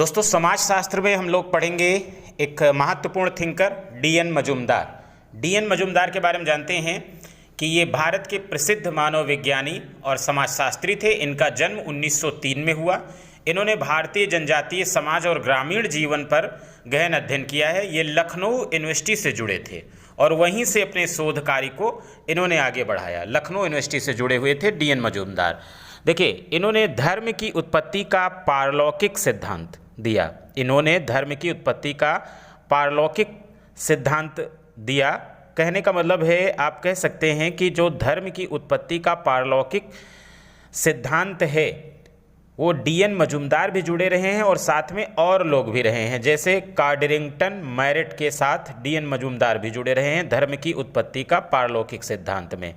दोस्तों, समाजशास्त्र में हम लोग पढ़ेंगे एक महत्वपूर्ण thinker DN Majumdar. DN Majumdar के बारे में जानते हैं कि ये भारत के प्रसिद्ध मानव विज्ञानी और समाजशास्त्री थे। इनका जन्म 1903 में हुआ। इन्होंने भारतीय जनजातीय समाज और ग्रामीण जीवन पर गहन अध्ययन किया है। ये लखनऊ यूनिवर्सिटी से जुड़े थे और वहीं से अपने शोध कार्य को इन्होंने आगे बढ़ाया। लखनऊ यूनिवर्सिटी से जुड़े हुए थे डीएन मजूमदार। देखिए, इन्होंने धर्म की उत्पत्ति का पारलौकिक सिद्धांत दिया। इन्होंने धर्म की उत्पत्ति का पारलौकिक सिद्धांत दिया। कहने का मतलब है, आप कह सकते हैं कि जो धर्म की उत्पत्ति का पारलौकिक सिद्धांत है वो डीएन मजूमदार भी जुड़े रहे हैं और साथ में और लोग भी रहे हैं। जैसे कार्डरिंगटन मैरिट के साथ डीएन मजूमदार भी जुड़े रहे हैं धर्म की उत्पत्ति का पारलौकिक सिद्धांत में।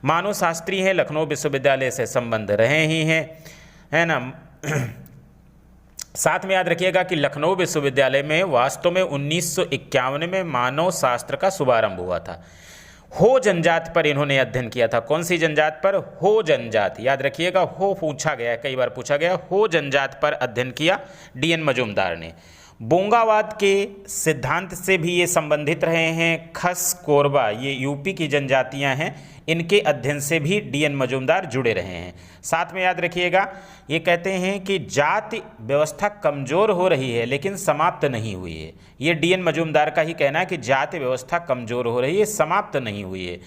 मानव शास्त्री हैं, लखनऊ विश्वविद्यालय से संबंध रहे ही हैं, है ना। साथ में याद रखिएगा कि लखनऊ विश्वविद्यालय में वास्तव में 1951 में मानव शास्त्र का शुभारंभ हुआ था। हो जनजात पर इन्होंने अध्ययन किया था। कौन सी जनजात पर? हो जनजात। याद रखिएगा, हो पूछा गया, कई बार पूछा गया। हो जनजात पर अध्ययन किया डीएन मजूमदार ने। बोंगावाद के सिद्धांत से भी ये संबंधित रहे हैं। खस, कोरबा, ये यूपी की जनजातियां हैं, इनके अध्ययन से भी डीएन मजूमदार जुड़े रहे हैं। साथ में याद रखिएगा, ये कहते हैं कि जाति व्यवस्था कमज़ोर हो रही है लेकिन समाप्त नहीं हुई है। ये डीएन मजूमदार का ही कहना है कि जाति व्यवस्था कमज़ोर हो रही है, समाप्त नहीं हुई है।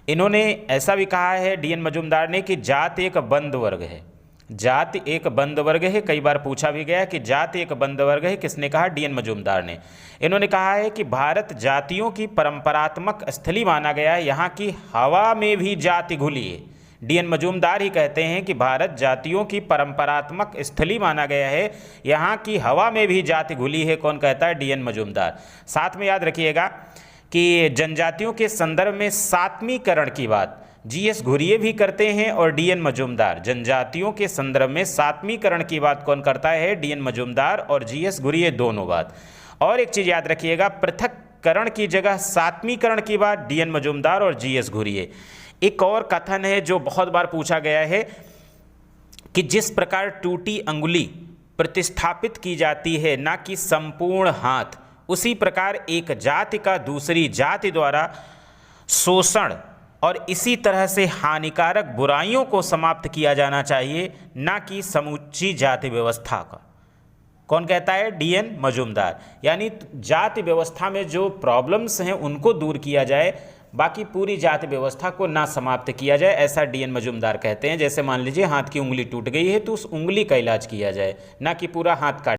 इन्होंने ऐसा भी कहा है डीएन मजूमदार ने कि जाति एक बंद वर्ग है। जाति एक बंद वर्ग है। कई बार पूछा भी गया कि जाति एक बंद वर्ग है, किसने कहा? डीएन मजूमदार ने। इन्होंने कहा है कि भारत जातियों की परंपरात्मक स्थली माना गया है, यहाँ की हवा में भी जाति घुली है। डीएन मजूमदार ही कहते हैं कि भारत जातियों की परंपरात्मक स्थली माना गया है, यहाँ की हवा में भी जाति घुली है। कौन कहता है? डीएन मजूमदार। साथ में याद रखिएगा कि जनजातियों के संदर्भ में सातवीकरण की बात जीएस घुरिये भी करते हैं और डीएन मजूमदार। जनजातियों के संदर्भ में सातवीकरण की बात कौन करता है? डीएन मजूमदार और जीएस घुरिये दोनों बात। और एक चीज़ याद रखिएगा, पृथक्करण की जगह सातवीकरण की बात डीएन मजूमदार और जीएस घुरिये। एक और कथन है जो बहुत बार पूछा गया है कि जिस प्रकार टूटी अंगुली प्रतिस्थापित की जाती है ना कि संपूर्ण हाथ, उसी प्रकार एक जाति का दूसरी जाति द्वारा शोषण और इसी तरह से हानिकारक बुराइयों को समाप्त किया जाना चाहिए, ना कि समूची जाति व्यवस्था का। कौन कहता है? डीएन मजूमदार। यानी जाति व्यवस्था में जो प्रॉब्लम्स हैं उनको दूर किया जाए, बाकी पूरी जाति व्यवस्था को ना समाप्त किया जाए, ऐसा डीएन मजूमदार कहते हैं। जैसे मान लीजिए हाथ की उंगली टूट गई है तो उस उंगली का इलाज किया जाए, ना कि पूरा हाथ काट